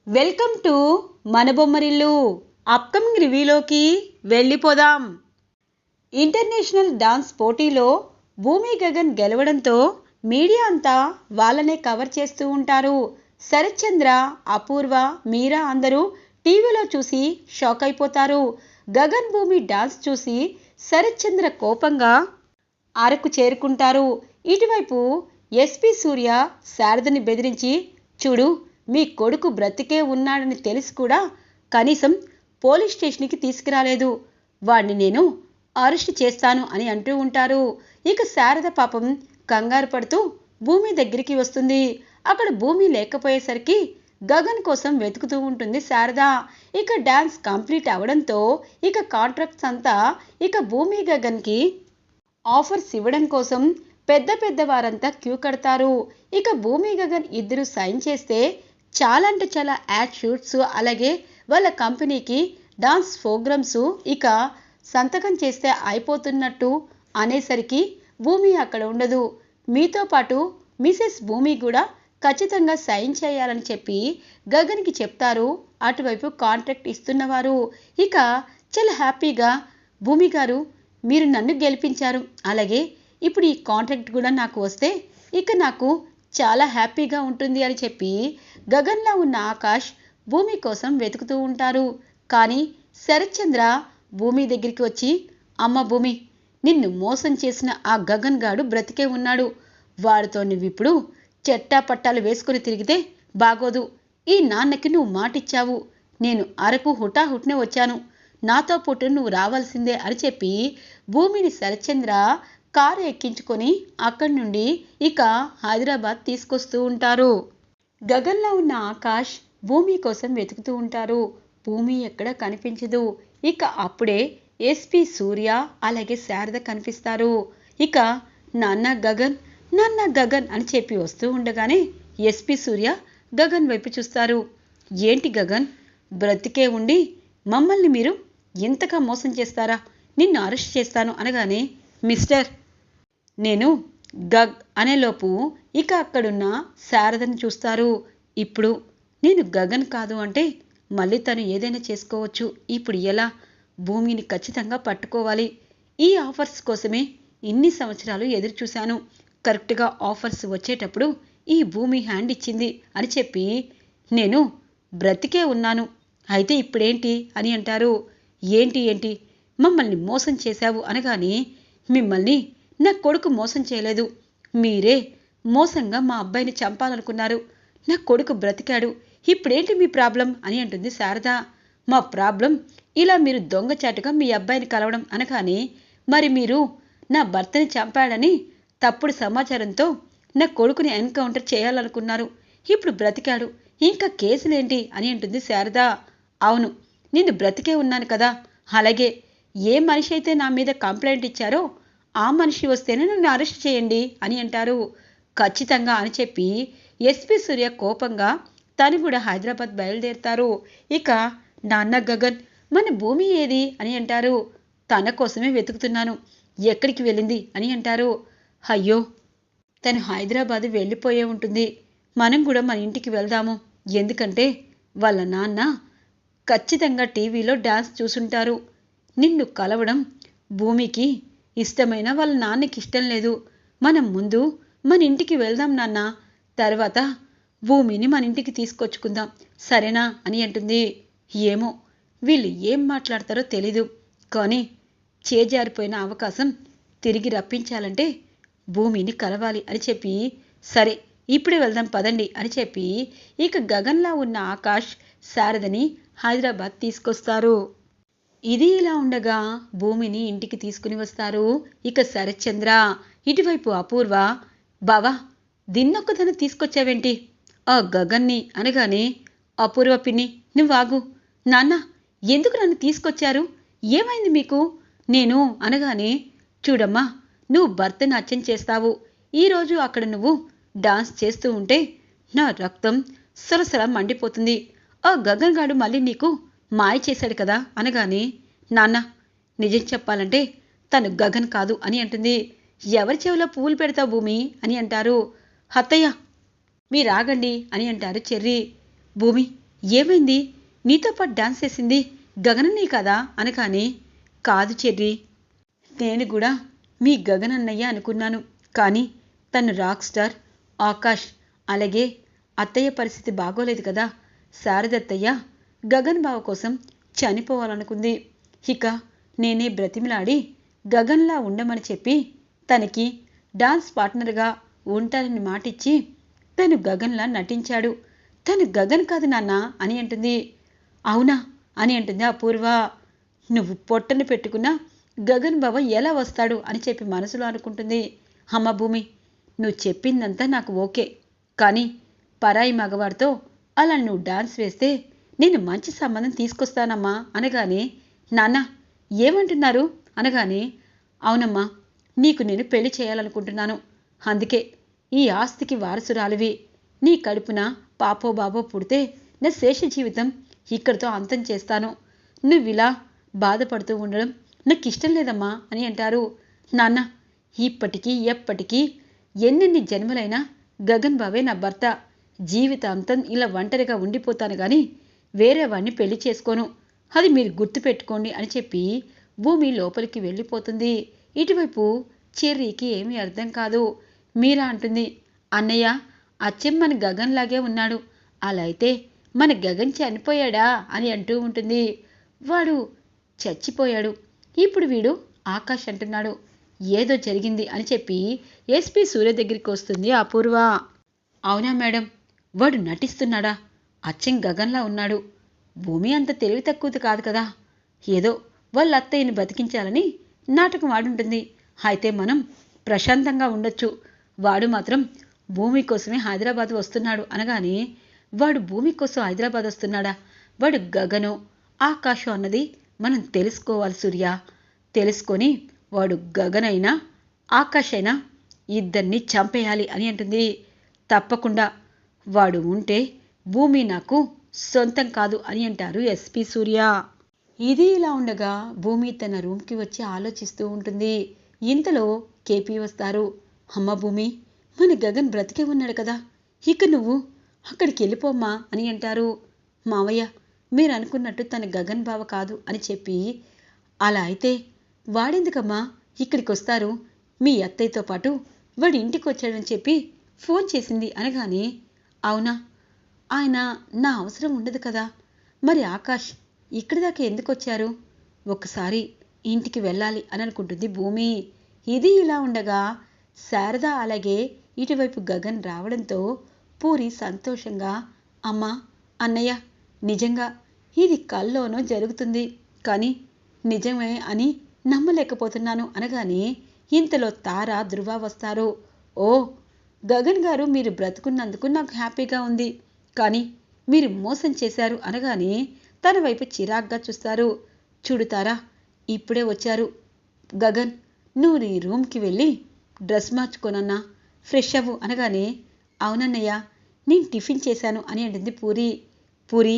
Welcome to మన Bommarillu. Upcoming రివ్యూలోకి వెళ్ళిపోదాం. International dance పోటీలో భూమి గగన్ గెలవడంతో మీడియా అంతా వాళ్ళనే కవర్ చేస్తూ ఉంటారు. శరత్ చంద్ర, అపూర్వ, మీరా అందరూ టీవీలో చూసి షాక్ అయిపోతారు. గగన్ భూమి డాన్స్ చూసి శరత్ చంద్ర కోపంగా అరకు చేరుకుంటారు. ఇటువైపు ఎస్పీ సూర్య శారదని బెదిరించి, చూడు మీ కొడుకు బ్రతికే ఉన్నాడని తెలిసి కూడా కనీసం పోలీస్ స్టేషన్కి తీసుకురాలేదు, వాడిని నేను అరెస్ట్ చేస్తాను అని అంటూ ఉంటారు. ఇక శారద పాపం కంగారు పడుతూ భూమి దగ్గరికి వస్తుంది. అక్కడ భూమి లేకపోయేసరికి గగన్ కోసం వెతుకుతూ ఉంటుంది శారద. ఇక డాన్స్ కంప్లీట్ అవడంతో ఇక కాంట్రాక్ట్స్ అంతా ఇక భూమి గగన్కి ఆఫర్స్ ఇవ్వడం కోసం పెద్ద పెద్ద వారంతా క్యూ కడతారు. ఇక భూమి గగన్ ఇద్దరు సైన్ చేస్తే చాలా అంటే చాలా యాడ్ షూట్స్, అలాగే వాళ్ళ కంపెనీకి డాన్స్ ప్రోగ్రామ్స్ ఇక సంతకం చేస్తే అయిపోతున్నట్టు అనేసరికి భూమి అక్కడ ఉండదు. మీతో పాటు మిసెస్ భూమి కూడా ఖచ్చితంగా సైన్ చేయాలని చెప్పి గగన్కి చెప్తారు అటువైపు కాంట్రాక్ట్ ఇస్తున్నవారు. ఇక చాలా హ్యాపీగా, భూమి గారు మీరు నన్ను గెలిపించారు, అలాగే ఇప్పుడు ఈ కాంట్రాక్ట్ కూడా నాకు వస్తే ఇక నాకు చాలా హ్యాపీగా ఉంటుంది అని చెప్పి గగన్లో ఉన్న ఆకాష్ భూమి కోసం వెతుకుతూ ఉంటారు. కానీ శరత్ చంద్ర భూమి దగ్గరికి వచ్చి, అమ్మ భూమి, నిన్ను మోసం చేసిన ఆ గగన్ గాడు బ్రతికే ఉన్నాడు, వాడితో నువ్విప్పుడు చెట్టా పట్టాలు వేసుకుని తిరిగితే బాగోదు. ఈ నాన్నకి నువ్వు మాటిచ్చావు, నేను అరకు హుటాహుట్నే వచ్చాను, నాతో పాటు నువ్వు రావాల్సిందే అని చెప్పి భూమిని శరత్చంద్ర కారు ఎక్కించుకొని అక్కడి నుండి ఇక హైదరాబాద్ తీసుకొస్తూ ఉంటారు. గగన్లో ఉన్న ఆకాష్ భూమి కోసం వెతుకుతూ ఉంటారు. భూమి ఎక్కడ కనిపించదు. ఇక అప్పుడే ఎస్పీ సూర్య అలాగే శారద కనిపిస్తారు. ఇక నాన్న గగన్, నాన్న గగన్ అని చెప్పి వస్తూ ఉండగానే ఎస్పీ సూర్య గగన్ వైపు చూస్తారు. ఏంటి గగన్, బ్రతికే ఉండి మమ్మల్ని మీరు ఎంతగా మోసం చేస్తారా, నిన్ను అరెస్ట్ చేస్తాను అనగానే, మిస్టర్, నేను గగ్ అనేలోపు ఇక అక్కడున్న శారదని చూస్తారు. ఇప్పుడు నేను గగన్ కాదు అంటే మళ్ళీ తను ఏదైనా చేసుకోవచ్చు, ఇప్పుడు ఎలా, భూమిని ఖచ్చితంగా పట్టుకోవాలి, ఈ ఆఫర్స్ కోసమే ఇన్ని సంవత్సరాలు ఎదురు చూశాను, కరెక్ట్గా ఆఫర్స్ వచ్చేటప్పుడు ఈ భూమి హ్యాండ్ ఇచ్చింది అని చెప్పి నేను బ్రతికే ఉన్నాను, అయితే ఇప్పుడేంటి అని అంటారు. ఏంటి ఏంటి, మమ్మల్ని మోసం చేశావు అనగానే, మిమ్మల్ని నా కొడుకు మోసం చేయలేదు, మీరే మోసంగా మా అబ్బాయిని చంపాలనుకున్నారు, నా కొడుకు బ్రతికాడు, ఇప్పుడేంటి మీ ప్రాబ్లం అని అంటుంది శారద. మా ప్రాబ్లం ఇలా మీరు దొంగచాటుగా మీ అబ్బాయిని కలవడం అనగానే, మరి మీరు నా భర్తని చంపాడని తప్పుడు సమాచారంతో నా కొడుకుని ఎన్కౌంటర్ చేయాలనుకున్నారు, ఇప్పుడు బ్రతికాడు, ఇంకా కేసులేంటి అని అంటుంది శారద. అవును, నేను బ్రతికే ఉన్నాను కదా, అలాగే ఏ మనిషి అయితే నా మీద కంప్లైంట్ ఇచ్చారో ఆ మనిషి వస్తేనే నన్ను అరెస్ట్ చేయండి అని అంటారు. ఖచ్చితంగా అని చెప్పి ఎస్పీ సూర్య కోపంగా తను కూడా హైదరాబాద్ బయలుదేరుతారు. ఇక నాన్న గగన్, మన భూమి ఏది అని అంటారు. తన కోసమే వెతుకుతున్నాను, ఎక్కడికి వెళ్ళింది అని అంటారు. అయ్యో, తను హైదరాబాద్ వెళ్ళిపోయే ఉంటుంది, మనం కూడా మన ఇంటికి వెళ్దాము, ఎందుకంటే వాళ్ళ నాన్న ఖచ్చితంగా టీవీలో డాన్స్ చూసుంటారు, నిన్ను కలవడం భూమికి ఇష్టమైన వాళ్ళ నాన్నకి ఇష్టం లేదు, మనం ముందు మన ఇంటికి వెళ్దాం నాన్న, తర్వాత భూమిని మన ఇంటికి తీసుకొచ్చుకుందాం, సరేనా అని అంటుంది. ఏమో వీళ్ళు ఏం మాట్లాడతారో తెలీదు, కానీ చేజారిపోయిన అవకాశం తిరిగి రప్పించాలంటే భూమిని కలవాలి అని చెప్పి, సరే ఇప్పుడే వెళ్దాం పదండి అని చెప్పి ఇక గగన్లా ఉన్న ఆకాష్ శారదని హైదరాబాద్ తీసుకొస్తారు. ఇది ఇలా ఉండగా భూమిని ఇంటికి తీసుకుని వస్తారు ఇక శరత్చంద్ర. ఇటువైపు అపూర్వ, బావా దిన్నొక్కదన తీసుకొచ్చావేంటి ఆ గగన్ని అనగానే, అపూర్వ పిన్ని నువ్వాగు, నాన్న ఎందుకు నన్ను తీసుకొచ్చారు, ఏమైంది మీకు, నేను అనగానే, చూడమ్మా నువ్వు భరతనాట్యం చేస్తావు, ఈరోజు అక్కడ నువ్వు డాన్స్ చేస్తూ ఉంటే నా రక్తం సరసర మండిపోతుంది, ఆ గగన్ గాడు మళ్ళీ నీకు మాయ చేశాడు కదా అనగానే, నాన్న నిజం చెప్పాలంటే తను గగన్ కాదు అని అంటుంది. ఎవరి చెవిలో పువ్వులు పెడతావు భూమి అని అంటారు. అత్తయ్య మీరాగండి అని అంటారు చెర్రి. భూమి ఏమైంది? నీతో పాటు డాన్స్ చేసింది గగనన్నయ్య కదా అనగానే, కాదు చెర్రీ, నేను కూడా మీ గగనన్నయ్య అనుకున్నాను. కానీ తను రాక్ స్టార్ ఆకాష్, అలాగే అత్తయ్య పరిస్థితి బాగోలేదు కదా. శారదత్తయ్య గగన్ బావ కోసం చనిపోవాలనుకుంది. ఇక నేనే బ్రతిమిలాడి గగన్లా ఉండమని చెప్పి తనకి డాన్స్ పార్ట్నర్గా ఉంటానని మాటిచ్చి తను గగన్లా నటించాడు. తను గగన్ కాదు నాన్న అని అంటుంది. అవునా అని అంటుంది అపూర్వ. నువ్వు పొట్టను పెట్టుకున్నా గగన్ బావ ఎలా వస్తాడు అని చెప్పి మనసులో అనుకుంటుంది. అమ్మ భూమి, నువ్వు చెప్పిందంతా నాకు ఓకే, కానీ పరాయి మగవాడితో అలా నువ్వు డాన్స్ వేస్తే నేను మంచి సంబంధం తీసుకొస్తానమ్మా అనగానే, నాన్న ఏమంటున్నారు అనగానే, అవునమ్మా, నీకు నేను పెళ్లి చేయాలనుకుంటున్నాను. అందుకే ఈ ఆస్తికి వారసురాలివి. నీ కడుపున పాపో బాబో పుడితే నా శేష జీవితం ఇక్కడితో అంతం చేస్తాను. నువ్విలా బాధపడుతూ ఉండడం నాకు ఇష్టం లేదమ్మా అని అంటారు. నాన్న, ఇప్పటికీ ఎప్పటికీ ఎన్నెన్ని జన్మలైనా గగన్ బావే నా భర్త. జీవితాంతం ఇలా ఒంటరిగా ఉండిపోతాను కానీ వేరే వాడిని పెళ్లి చేసుకోను. అది మీరు గుర్తుపెట్టుకోండి అని చెప్పి భూమి లోపలికి వెళ్ళిపోతుంది. ఇటువైపు చెర్రీకి ఏమీ అర్థం కాదు. మీరా అంటుంది, అన్నయ్య అచ్చం మన గగన్ లాగే ఉన్నాడు. అలా అయితే మన గగన్ చనిపోయాడా అని అంటూ ఉంటుంది. వాడు చచ్చిపోయాడు. ఇప్పుడు వీడు ఆకాష్ అంటున్నాడు. ఏదో జరిగింది అని చెప్పి ఎస్పీ సూర్య దగ్గరికి వస్తుంది అపూర్వ. అవునా మేడం, వాడు నటిస్తున్నాడా? అచ్చం గగన్లా ఉన్నాడు. భూమి అంత తెలివి తక్కువది కాదు కదా. ఏదో వాళ్ళ అత్తయ్యని బతికించాలని నాటకం ఆడుంటుంది. అయితే మనం ప్రశాంతంగా ఉండొచ్చు. వాడు మాత్రం భూమి కోసమే హైదరాబాద్ వస్తున్నాడు అనగానే, వాడు భూమి కోసం హైదరాబాద్ వస్తున్నాడా? వాడు గగనో ఆకాశం అన్నది మనం తెలుసుకోవాలి సూర్య. తెలుసుకొని వాడు గగనైనా ఆకాష్ అయినా ఇద్దరిని చంపేయాలి అని అంటుంది. తప్పకుండా, వాడు ఉంటే భూమి నాకు సొంతం కాదు అని అంటారు ఎస్పీ సూర్య. ఇది ఇలా ఉండగా భూమి తన రూమ్కి వచ్చి ఆలోచిస్తూ ఉంటుంది. ఇంతలో కేపీ వస్తారు. అమ్మ భూమి, మన గగన్ బ్రతికే ఉన్నాడు కదా, ఇక నువ్వు అక్కడికి వెళ్ళిపోమ్మా అని అంటారు. మావయ్య, మీరు అనుకున్నట్టు తన గగన్ బావ కాదు అని చెప్పి, అలా అయితే వాడెందుకమ్మా ఇక్కడికి వస్తారు? మీ అత్తయ్యతో పాటు వాడి ఇంటికి వచ్చాడని చెప్పి ఫోన్ చేసింది అనగానే, అవునా, ఆయన నా అవసరం ఉండదు కదా. మరి ఆకాష్ ఇక్కడి దాకా ఎందుకు వచ్చారు? ఒకసారి ఇంటికి వెళ్ళాలి అని అనుకుంటుంది భూమి. ఇది ఇలా ఉండగా శారద అలాగే ఇటువైపు గగన్ రావడంతో పూరి సంతోషంగా, అమ్మా, అన్నయ్య, నిజంగా ఇది కల్లోనో జరుగుతుంది, కానీ నిజమే అని నమ్మలేకపోతున్నాను అనగానే, ఇంతలో తార ధృవ వస్తారు. ఓ గగన్ గారు, మీరు బ్రతుకున్నందుకు నాకు హ్యాపీగా ఉంది, కానీ మీరు మోసం చేశారు అనగానే తన వైపు చిరాగ్గా చూస్తారు. చూడుతారా, ఇప్పుడే వచ్చారు. గగన్, నువ్వు నీ రూమ్కి వెళ్ళి డ్రెస్ మార్చుకోనన్నా, ఫ్రెష్ అవ్వు అనగానే, అవునన్నయ్య, నేను టిఫిన్ చేశాను అని అంటుంది పూరి. పూరి,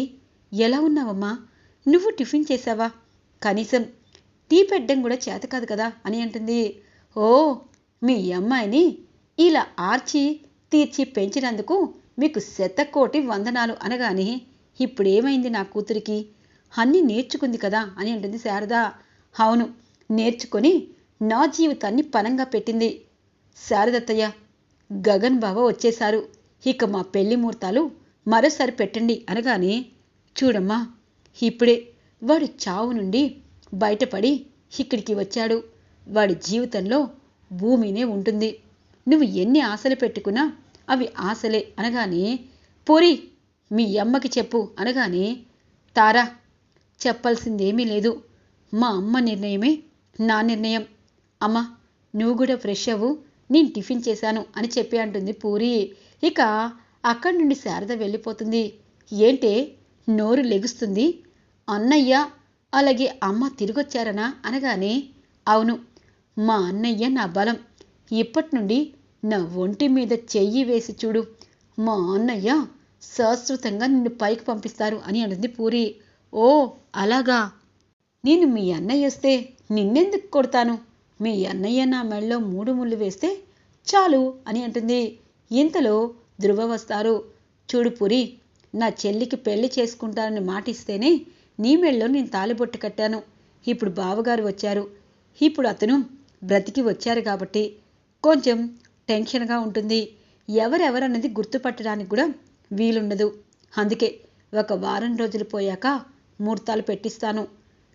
ఎలా ఉన్నావమ్మా? నువ్వు టిఫిన్ చేశావా? కనీసం టీ పెట్టడం కూడా చేత కాదు కదా అని అంటుంది. ఓ, మీ అమ్మాయిని ఇలా ఆర్చి తీర్చి పెంచినందుకు మీకు శతకోటి వందనాలు అనగానే, ఇప్పుడేమైంది నా కూతురికి? అన్నీ నేర్చుకుంది కదా అని అంటుంది శారద. అవును, నేర్చుకొని నా జీవితాన్ని పనంగా పెట్టింది. శారదత్తయ్య, గగన్ బావ వచ్చేశారు. ఇక మా పెళ్లి ముహూర్తాలు మరోసారి పెట్టండి అనగానే, చూడమ్మా, ఇప్పుడే వాడు చావు నుండి బయటపడి ఇక్కడికి వచ్చాడు. వాడి జీవితంలో భూమినే ఉంటుంది. నువ్వు ఎన్ని ఆశలు పెట్టుకున్నా అవి ఆశలే అనగానే, పూరి, మీ అమ్మకి చెప్పు అనగానే, తారా, చెప్పాల్సిందేమీ లేదు. మా అమ్మ నిర్ణయమే నా నిర్ణయం. అమ్మ, నువ్వు కూడా ఫ్రెష్ అవ్వు, నేను టిఫిన్ చేశాను అని చెప్పి అంటుంది పూరి. ఇక అక్కడి నుండి శారద వెళ్ళిపోతుంది. ఏంటే నోరు లెగుస్తుంది? అన్నయ్య అలాగే అమ్మ తిరిగొచ్చారనా అనగానే, అవును, మా అన్నయ్య నా బలం. ఇప్పటి నుండి నా ఒంటి మీద చెయ్యి వేసి చూడు, మా అన్నయ్య శాశ్వతంగా నిన్ను పైకి పంపిస్తారు అని అంటుంది పూరి. ఓ అలాగా, నేను మీ అన్నయ్య వస్తే నిన్నెందుకు కొడతాను? మీ అన్నయ్య నా మెళ్ళలో 3 ముళ్ళు వేస్తే చాలు అని అంటుంది. ఇంతలో ధృవ వస్తారు. చూడు పూరి, నా చెల్లికి పెళ్లి చేసుకుంటానని మాటిస్తేనే నీ మెళ్ళలో నేను తాళిబొట్టు కట్టాను. ఇప్పుడు బావగారు వచ్చారు. ఇప్పుడు అతను బ్రతికి వచ్చారు కాబట్టి కొంచెం టెన్షన్గా ఉంటుంది. ఎవరెవరన్నది గుర్తుపట్టడానికి కూడా వీలుండదు. అందుకే ఒక వారం రోజులు పోయాక ముహూర్తాలు పెట్టిస్తాను.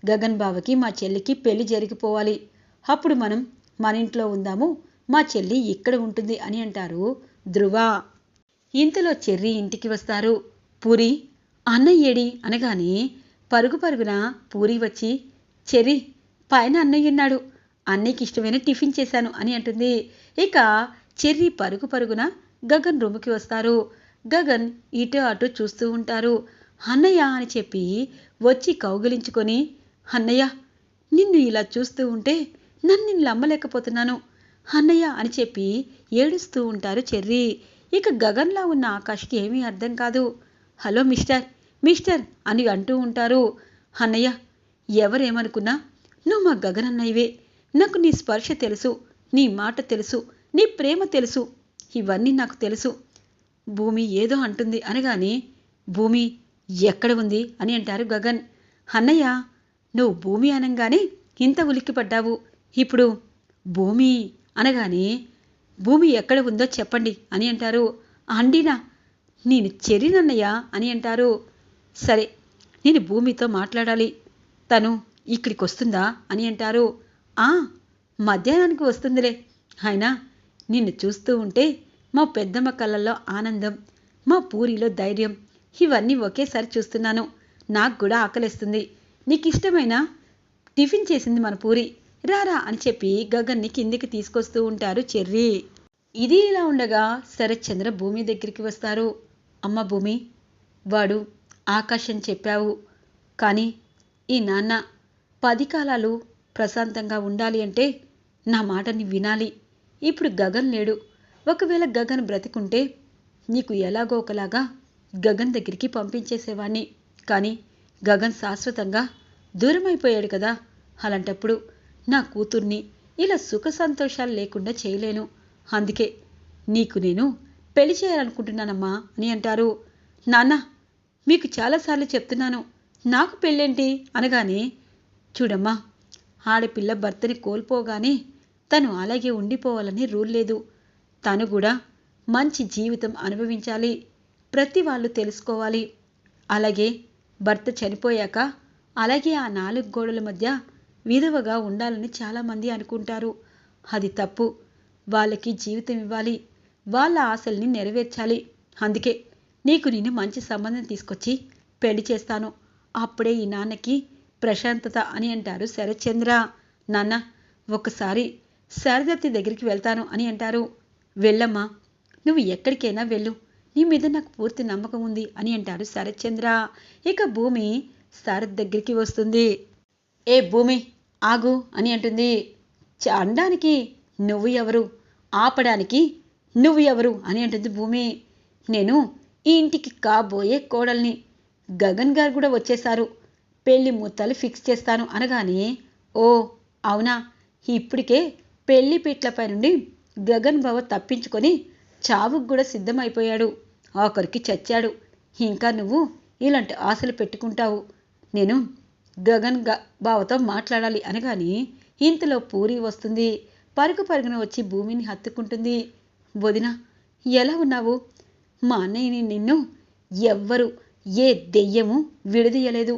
గగన్ బావకి మా చెల్లికి పెళ్లి జరిగిపోవాలి. అప్పుడు మనం మన ఇంట్లో ఉందాము, మా చెల్లి ఇక్కడ ఉంటుంది అని అంటారు ధ్రువ. ఇంతలో చెర్రీ ఇంటికి వస్తారు. పూరి, అన్నయ్యేడి అనగానే పరుగు పరుగున పూరి వచ్చి, చెర్రీ, పైన అన్నయ్యున్నాడు, అన్నయ్యకి ఇష్టమైన టిఫిన్ చేశాను అని అంటుంది. ఇక చెర్రీ పరుగు పరుగున గగన్ రూముకి వస్తారు. గగన్ ఇటు అటు చూస్తూ ఉంటారు. అన్నయ్య అని చెప్పి వచ్చి కౌగిలించుకొని, అన్నయ్య, నిన్ను ఇలా చూస్తూ ఉంటే నన్ను నమ్మలేకపోతున్నాను అన్నయ్య అని చెప్పి ఏడుస్తూ ఉంటారు చెర్రీ. ఇక గగన్లా ఉన్న ఆకాష్కి ఏమీ అర్థం కాదు. హలో మిస్టర్, మిస్టర్ అని అంటూ ఉంటారు. అన్నయ్య, ఎవరేమనుకున్నా నువ్వు మా గగన్ అన్నయ్యవే. నాకు నీ స్పర్శ తెలుసు, నీ మాట తెలుసు, నీ ప్రేమ తెలుసు, ఇవన్నీ నాకు తెలుసు. భూమి ఏదో అంటుంది అనగానే, భూమి ఎక్కడ ఉంది అని అంటారు గగన్. అన్నయ్య, నువ్వు భూమి అనగానే ఇంత ఉలిక్కిపడ్డావు. ఇప్పుడు భూమి అనగానే భూమి ఎక్కడ ఉందో చెప్పండి అని అంటారు. అండినా, నేను చెర్రీనన్నయ్య అని అంటారు. సరే, నేను భూమితో మాట్లాడాలి, తను ఇక్కడికి వస్తుందా అని అంటారు. మధ్యాహ్నానికి వస్తుందిలే. అయినా నిన్ను చూస్తూ ఉంటే మా పెద్దమ్మ కళ్ళల్లో ఆనందం, మా పూరిలో ధైర్యం, ఇవన్నీ ఒకేసారి చూస్తున్నాను. నాకు కూడా ఆకలిస్తుంది. నీకు ఇష్టమైన టిఫిన్ చేసింది మన పూరి, రారా అని చెప్పి గగన్ని కిందికి తీసుకొస్తూ ఉంటారు చెర్రీ. ఇది ఇలా ఉండగా శరత్చంద్ర భూమి దగ్గరికి వస్తారు. అమ్మ భూమి, వాడు ఆకాశం చెప్పావు, కానీ ఈ నాన్న 10 కాలాలు ప్రశాంతంగా ఉండాలి అంటే నా మాటని వినాలి. ఇప్పుడు గగన్ లేడు. ఒకవేళ గగన్ బ్రతికుంటే నీకు ఎలాగో ఒకలాగా గగన్ దగ్గరికి పంపించేసేవాణ్ణి. కానీ గగన్ శాశ్వతంగా దూరమైపోయాడు కదా. అలాంటప్పుడు నా కూతుర్ని ఇలా సుఖ సంతోషాలు లేకుండా చేయలేను. అందుకే నీకు నేను పెళ్లి చేయాలనుకుంటున్నానమ్మా అని అంటారు. నాన్న, మీకు చాలాసార్లు చెప్తున్నాను, నాకు పెళ్ళేంటి అనగానే, చూడమ్మా, ఆడపిల్ల భర్తని కోల్పోగానే తను అలాగే ఉండిపోవాలని రూల్ లేదు. తను కూడా మంచి జీవితం అనుభవించాలి, ప్రతి వాళ్ళు తెలుసుకోవాలి. అలాగే భర్త చనిపోయాక అలాగే ఆ 4 గోడల మధ్య విధవగా ఉండాలని చాలామంది అనుకుంటారు. అది తప్పు. వాళ్ళకి జీవితం ఇవ్వాలి, వాళ్ళ ఆశల్ని నెరవేర్చాలి. అందుకే నీకు నేను మంచి సంబంధం తీసుకొచ్చి పెళ్లి చేస్తాను. అప్పుడే ఈ నాన్నకి ప్రశాంతత అని అంటారు శరత్చంద్ర. నాన్న, ఒక్కసారి శారదత్తి దగ్గరికి వెళ్తాను అని అంటారు. వెళ్ళమ్మా, నువ్వు ఎక్కడికైనా వెళ్ళు, నీ మీద నాకు పూర్తి నమ్మకం ఉంది అని అంటారు శరత్చంద్ర. ఇక భూమి శారద్ దగ్గరికి వస్తుంది. ఏ భూమి, ఆగు అని అంటుంది. అనడానికి నువ్వు ఎవరు, ఆపడానికి నువ్వు ఎవరు అని అంటుంది భూమి. నేను ఈ ఇంటికి కాబోయే కోడల్ని. గగన్ గారు కూడా వచ్చేశారు. పెళ్లి ముహూర్తాలు ఫిక్స్ చేస్తాను అనగానే, ఓ అవునా, ఇప్పటికే పెళ్లి పీట్లపై నుండి గగన్ బావ తప్పించుకొని చావుకు కూడా సిద్ధమైపోయాడు. ఆఖరికి చచ్చాడు. ఇంకా నువ్వు ఇలాంటి ఆశలు పెట్టుకుంటావు. నేను గగన్ బావతో మాట్లాడాలి అనగానే ఇంతలో పూరి వస్తుంది. పరుగు పరుగున వచ్చి భూమిని హత్తుకుంటుంది. వదిన, ఎలా ఉన్నావు? మా అన్నయ్యని నిన్ను ఎవ్వరు, ఏ దెయ్యము విడదీయలేదు.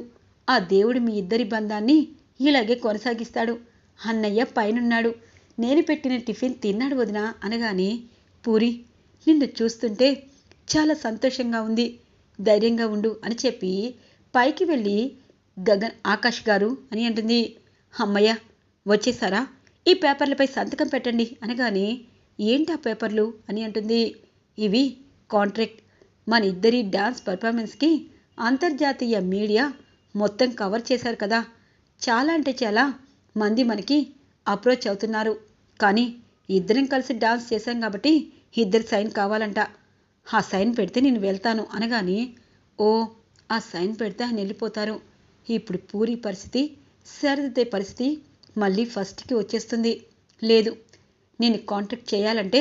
ఆ దేవుడు మీ ఇద్దరి బంధాన్ని ఇలాగే కొనసాగిస్తాడు. అన్నయ్య పైనున్నాడు, నేను పెట్టిన టిఫిన్ తిన్నాడు వదిన అనగానే, పూరి, నిన్ను చూస్తుంటే చాలా సంతోషంగా ఉంది, ధైర్యంగా ఉండు అని చెప్పి పైకి వెళ్ళి గగన్, ఆకాష్ గారు అని అంటుంది. అమ్మయ్య, వచ్చేసారా? ఈ పేపర్లపై సంతకం పెట్టండి అనగానే, ఏంటా పేపర్లు అని అంటుంది. ఇవి కాంట్రాక్ట్. మన ఇద్దరి డాన్స్ పర్ఫార్మెన్స్కి అంతర్జాతీయ మీడియా మొత్తం కవర్ చేశారు కదా. చాలా అంటే చాలా మంది మనకి అప్రోచ్ అవుతున్నారు. కానీ ఇద్దరం కలిసి డాన్స్ చేశాం కాబట్టి ఇద్దరు సైన్ కావాలంట. ఆ సైన్ పెడితే నేను వెళ్తాను అనగానే, ఓ, ఆ సైన్ పెడితే ఆయన వెళ్ళిపోతారు. ఇప్పుడు పూరి పరిస్థితి, శారదత్తే పరిస్థితి మళ్ళీ ఫస్ట్కి వచ్చేస్తుంది. లేదు, నేను కాంటాక్ట్ చేయాలంటే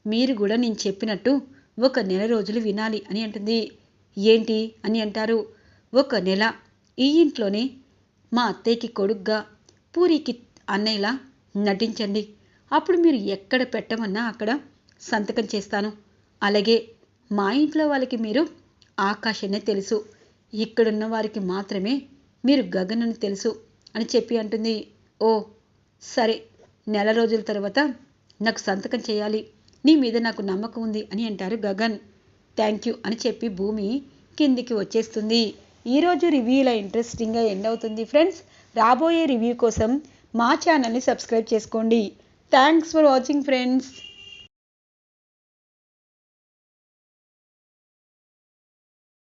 మీరు కూడా నేను చెప్పినట్టు 1 నెల రోజులు వినాలి అని అంటుంది. ఏంటి అని అంటారు. 1 నెల ఈ ఇంట్లోనే మా అత్తయ్యకి కొడుగ్గా, పూరికి అన్నయ్యలా నటించండి. అప్పుడు మీరు ఎక్కడ పెట్టమన్నా అక్కడ సంతకం చేస్తాను. అలాగే మా ఇంట్లో వాళ్ళకి మీరు ఆకాశనే తెలుసు, ఇక్కడున్న వారికి మాత్రమే మీరు గగన్ అని తెలుసు అని చెప్పి అంటుంది. ఓ సరే, నెల రోజుల తర్వాత నాకు సంతకం చేయాలి, నీ మీద నాకు నమ్మకం ఉంది అని అంటారు గగన్. థ్యాంక్ యూ అని చెప్పి భూమి కిందికి వచ్చేస్తుంది. ఈరోజు రివ్యూ ఇలా ఇంట్రెస్టింగ్గా ఎండ్ అవుతుంది ఫ్రెండ్స్. రాబోయే రివ్యూ కోసం మా ఛానల్ని సబ్స్క్రైబ్ చేసుకోండి. Thanks for watching friends.